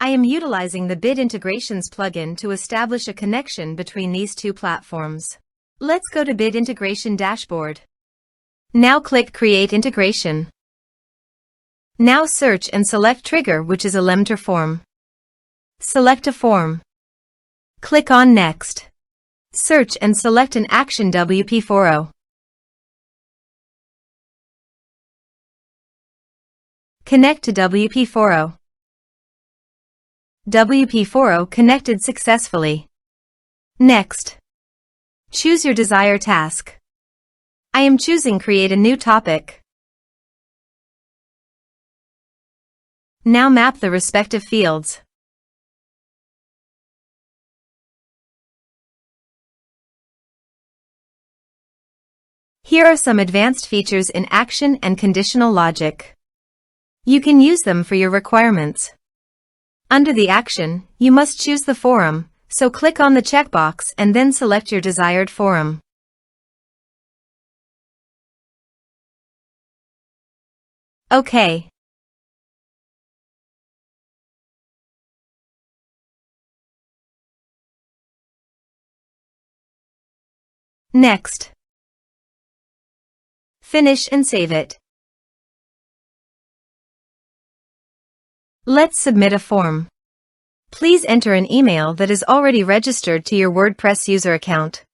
I am utilizing the Bit Integrations plugin to establish a connection between these two platforms. Let's go to Bit Integration Dashboard. Now click Create Integration. Now search and select Trigger, which is Elementor Form. Select a form. Click on Next. Search and select an action wpForo. Connect to wpForo. wpForo connected successfully. Next. Choose your desired task. I am choosing Create a new topic. Now map the respective fields. Here are some advanced features in action and conditional logic. You can use them for your requirements. Under the action, you must choose the forum, so click on the checkbox and then select your desired forum. OK. Next. Finish and save it. Let's submit a form. Please enter an email that is already registered to your WordPress user account.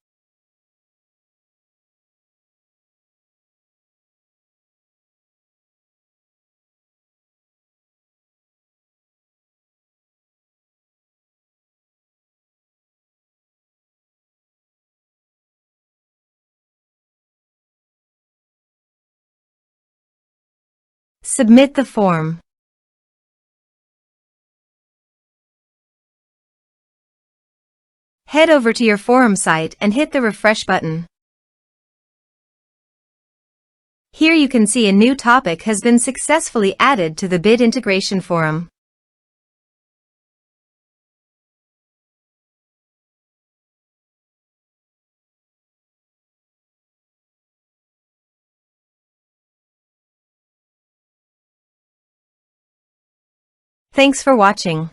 Submit the form. Head over to your forum site and hit the refresh button. Here you can see a new topic has been successfully added to the Bit Integration Forum. Thanks for watching.